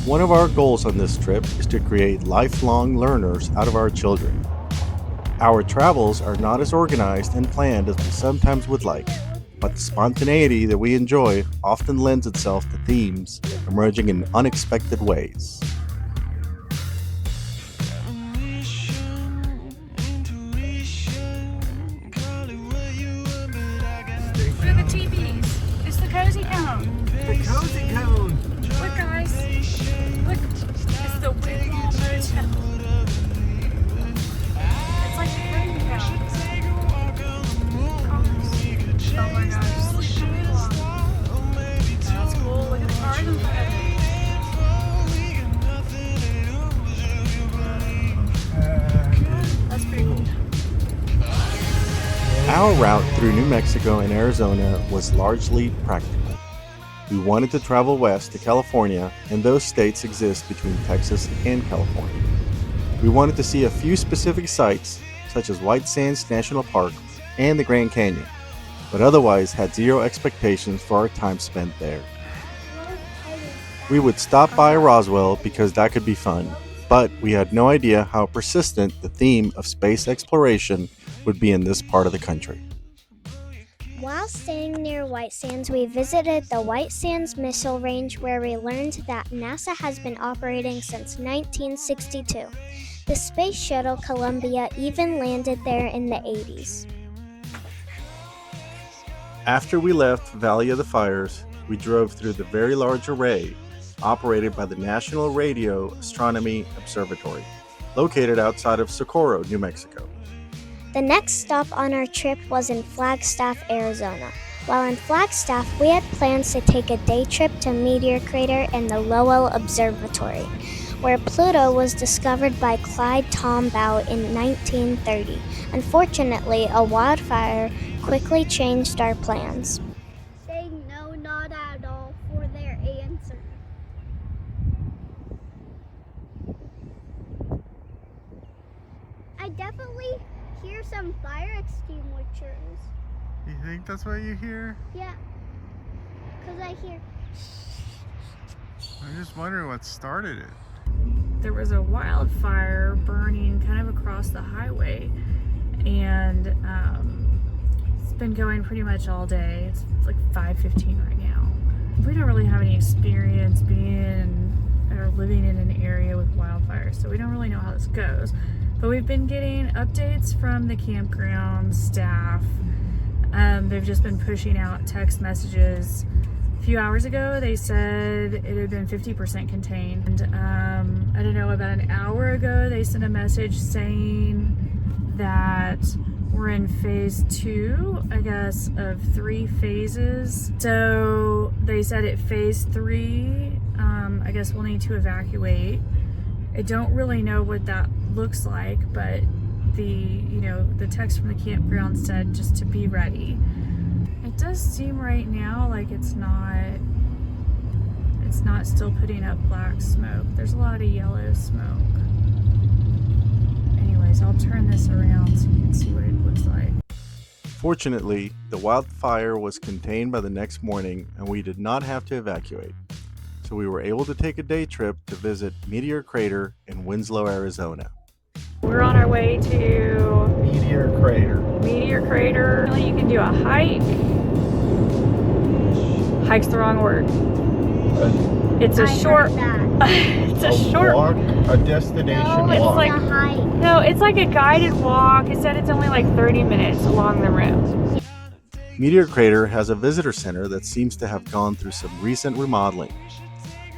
One of our goals on this trip is to create lifelong learners out of our children. Our travels are not as organized and planned as we sometimes would like, but the spontaneity that we enjoy often lends itself to themes emerging in unexpected ways. Look at the TVs. It's the cozy cone. The cozy cone. Look, guys. Look. It's the Winslow Motel. It's like the cozy cone. Oh my gosh. That's cool. Look at the cars in front of it. That's pretty cool. Our route through New Mexico and Arizona was largely practical. We wanted to travel west to California, and those states exist between Texas and California. We wanted to see a few specific sites, such as White Sands National Park and the Grand Canyon, but otherwise had zero expectations for our time spent there. We would stop by Roswell because that could be fun, but we had no idea how persistent the theme of space exploration would be in this part of the country. While staying near White Sands, we visited the White Sands Missile Range where we learned that NASA has been operating since 1962. The Space Shuttle Columbia even landed there in the 80s. After we left Valley of the Fires, we drove through the very large array operated by the National Radio Astronomy Observatory, located outside of Socorro, New Mexico. The next stop on our trip was in Flagstaff, Arizona. While in Flagstaff, we had plans to take a day trip to Meteor Crater and the Lowell Observatory, where Pluto was discovered by Clyde Tombaugh in 1930. Unfortunately, a wildfire quickly changed our plans. Saying no, not at all for their answer. I definitely hear some fire extinguishers. You think that's what you hear? Yeah, because I hear. I'm just wondering what started it. There was a wildfire burning kind of across the highway, and it's been going pretty much all day. It's like 5:15 right now. We don't really have any experience being or living in an area with wildfires, so we don't really know how this goes. But we've been getting updates from the campground staff. They've just been pushing out text messages. A few hours ago, they said it had been 50% contained. And I don't know, about an hour ago, they sent a message saying that we're in phase 2, I guess, of 3 phases. So they said at phase 3, I guess we'll need to evacuate. I don't really know what that looks like, but the text from the campground said just to be ready. It does seem right now like it's not still putting up black smoke. There's a lot of yellow smoke. Anyways, I'll turn this around so you can see what it looks like. Fortunately, the wildfire was contained by the next morning and we did not have to evacuate. So we were able to take a day trip to visit Meteor Crater in Winslow, Arizona. We're on our way to Meteor Crater. Meteor Crater. You can do a hike. Hike's the wrong word. It's a short. It's a short walk, a destination No, it's walk. like a hike. no, it's like a guided walk. It said it's only like 30 minutes along the route. Meteor Crater has a visitor center that seems to have gone through some recent remodeling.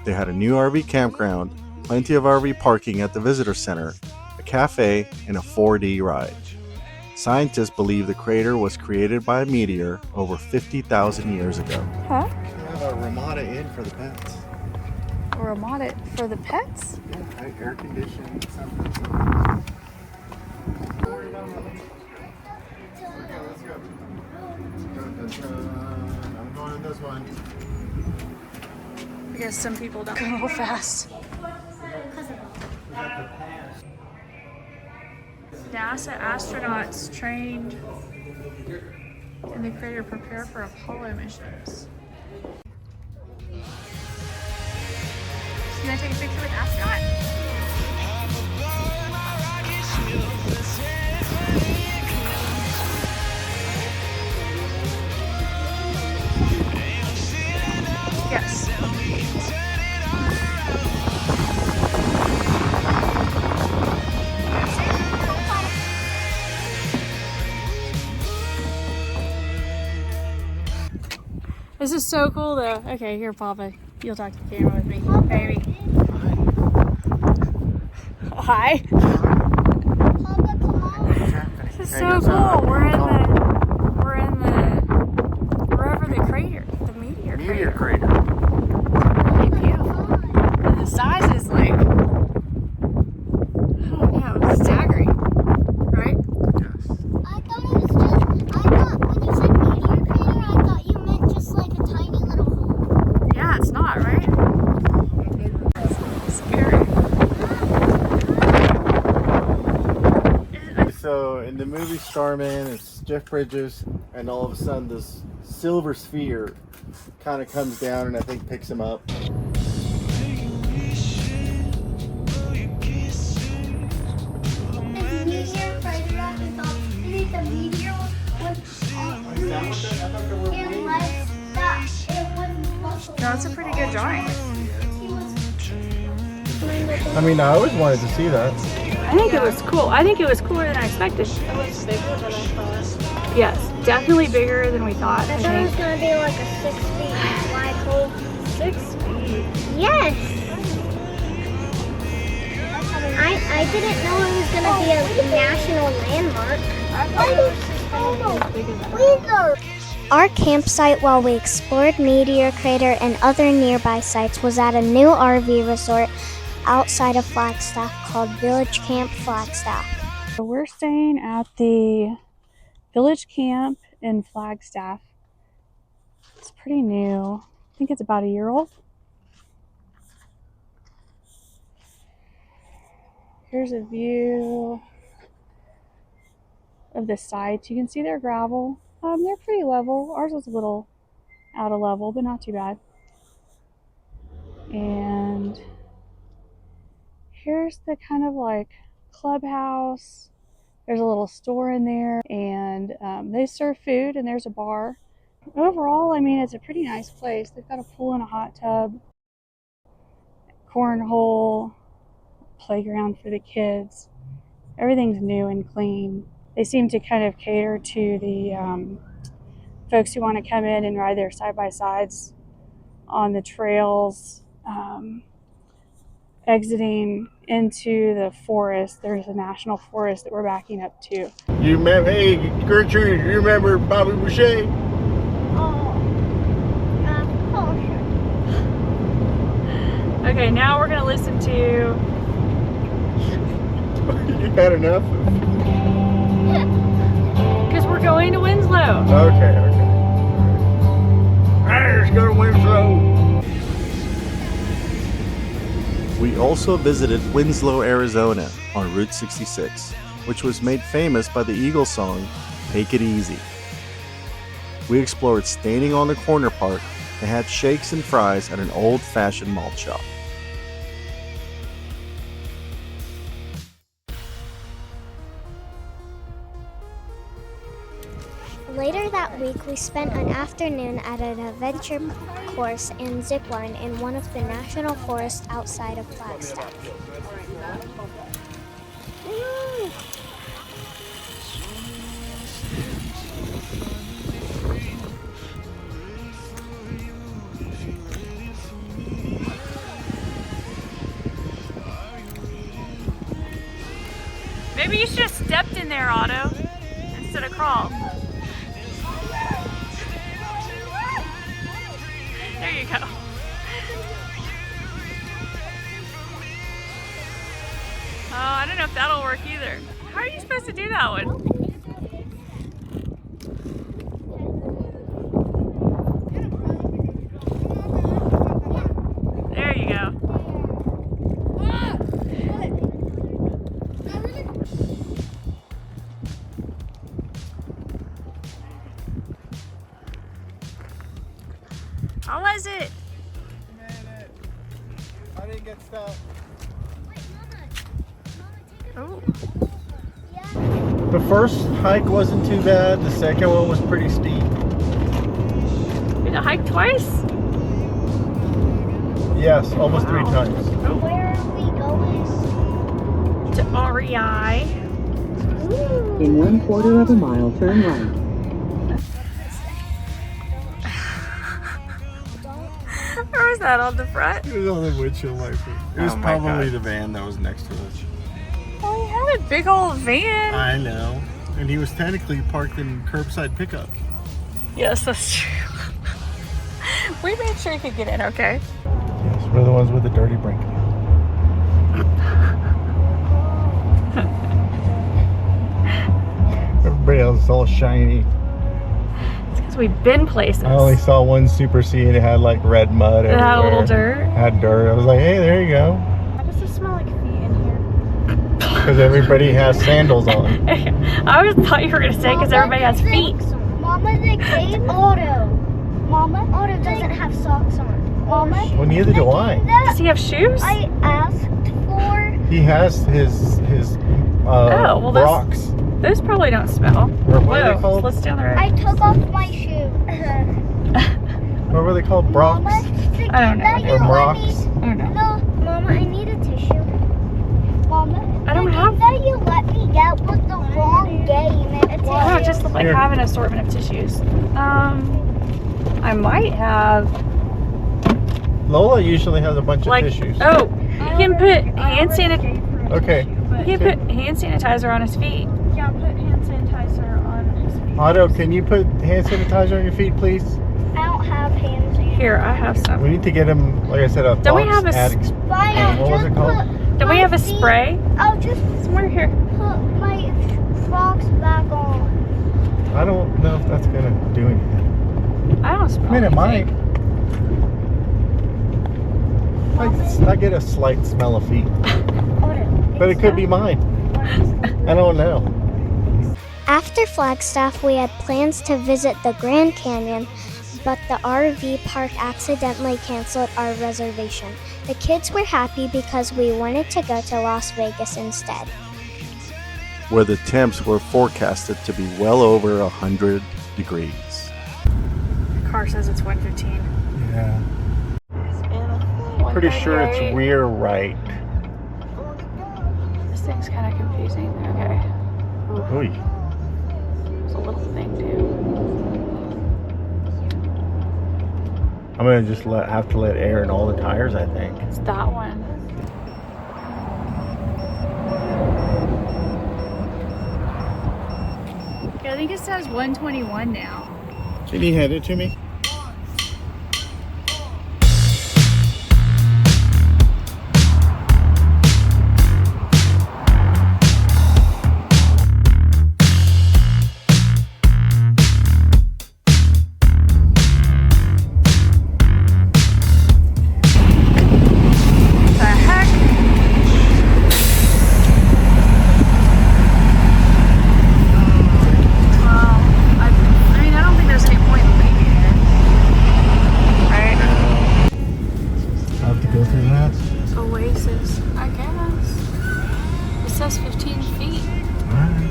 They had a new RV campground, plenty of RV parking at the visitor center, a cafe, and a 4D ride. Scientists believe the crater was created by a meteor over 50,000 years ago. Huh? They have a Ramada Inn for the pets. Or a mod it for the pets? Yeah, air conditioning, something. Okay, let's go. I'm going on this one. I guess some people don't go fast. NASA astronauts trained in the crater prepare for Apollo missions. So want to take a picture with Ascot? Yes. This is so cool though. Okay, here, Papa. You'll talk to the camera with me, baby. Hi. Papa, come on. This is so cool. We're in wherever the crater, the Meteor Crater. Really beautiful. And the size is like, I don't know, staggering, right? Yes. I thought it was just, I thought when you said Meteor Crater, I thought you meant just like a tiny little hole. Yeah, it's not, right? It's scary. So in the movie Starman, it's Jeff Bridges, and all of a sudden this silver sphere kind of comes down and I think picks him up. Is Meteor Crater up and thought, is it the meteor it was that, it was muscle. No, it's a pretty good drawing. I mean, I always wanted to see that. I think it was cool. I think it was cooler than I expected. It was bigger than I thought. Yes, definitely bigger than we thought. I I thought it was think. going to be like a 6 feet wide hole. 6 feet. Yes! I didn't know it was going to be a national landmark. Our campsite while we explored Meteor Crater and other nearby sites was at a new RV resort outside of Flagstaff called Village Camp Flagstaff. So we're staying at the Village Camp in Flagstaff. It's pretty new. I think it's about a year old. Here's a view of the sites. You can see they're gravel. They're pretty level. Ours was a little out of level, but not too bad. And here's the kind of like clubhouse. There's a little store in there, and they serve food, and there's a bar. Overall, I mean, it's a pretty nice place. They've got a pool and a hot tub, cornhole, playground for the kids. Everything's new and clean. They seem to kind of cater to the folks who want to come in and ride their side-by-sides on the trails. Exiting into the forest, there's a national forest that we're backing up to. You remember, hey Gertrude, you remember Bobby Boucher? Okay, now we're gonna listen to. You had enough? Because we're going to Winslow. Okay. Alright, let's go to Winslow. We also visited Winslow, Arizona on Route 66, which was made famous by the Eagles song, Take It Easy. We explored Standing on the Corner Park and had shakes and fries at an old-fashioned malt shop. Later that week, we spent an afternoon at an adventure course and zip line in one of the national forests outside of Flagstaff. Maybe you should have stepped in there, Otto, instead of crawled. There you go. Oh, I don't know if that'll work either. How are you supposed to do that one? There you go. How was it? I didn't get stuck. Oh, The first hike wasn't too bad. The second one was pretty steep. you gonna hike twice? Yes, almost 3 Wow. times. Where are we going? To REI. In 1/4 of a mile, turn right. Or was that on the front? It was on the windshield wiper. It was Oh my probably God. the van that was next to us. Oh, we had a big old van. I know. And he was technically parked in curbside pickup. Yes, that's true. We made sure you could get in, okay? Yes, we're the ones with the dirty brinkley. Everybody else is all shiny. It's because we've been places. I only saw one Super C and it had like red mud It everywhere. had a little dirt. Had dirt. I was like, hey, there you go. Why does it smell like feet in Because everybody has sandals on. here? I always thought you were going to say because everybody has feet. Mama, the cave Otto. Mama, Otto doesn't have socks on. Mama, Well, neither do I. Does he have shoes? I asked for. He has his well, those- rocks. Those probably don't smell. Or what are they Whoa, called? let's down the road. I took off my shoe. What were they called? Brocks? Mama, the I don't know. that you Or let rocks? me- Oh, no. No, Mama, I need a tissue. Mama, I don't the have- game that you let me get was the wrong game. It I don't just look like Here. have an assortment of tissues. I might have Lola usually has a bunch like of tissues. oh, you can put hand sanitizer. Okay. You can put hand sanitizer on his feet. Yeah, put hand sanitizer on his feet. Otto, can you put hand sanitizer on your feet, please? I don't have hands. Here, I have We some. need to get him, like I said, a Don't we Fox have a s- Addicts. Fine, What was just it called? put Do we my have a feet- spray? I'll just Somewhere here. put my socks back on. I don't know if that's gonna do anything. I don't smell I mean, it might. anything. I get a slight smell of feet, Otto, but it could be mine. I don't know. After Flagstaff, we had plans to visit the Grand Canyon, but the RV park accidentally canceled our reservation. The kids were happy because we wanted to go to Las Vegas instead. where the temps were forecasted to be well over 100 degrees. The car says it's 1:15. Yeah. Pretty sure it's rear right. This thing's kind of confusing. Okay. Oy. It's a little thing too. I'm gonna just have to let air in all the tires, I think. It's that one. Yeah, I think it says 121 now. Can you hand it to me? The heck? Well, I mean, I don't think there's any point in leaving it. Right? I have to go through that. Oasis, I guess. It says 15 feet. Alright.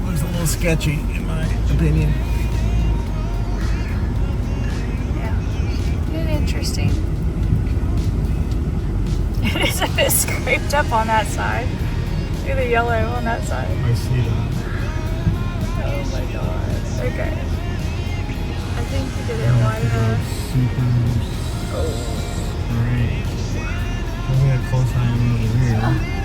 Looks a little sketchy, in my opinion. Yeah. Interesting. It is a bit scraped up on that side. Look at the yellow on that side. I see that. Oh my god. Okay. I think you did it wide enough. Super great. I'm gonna close eye on the rear.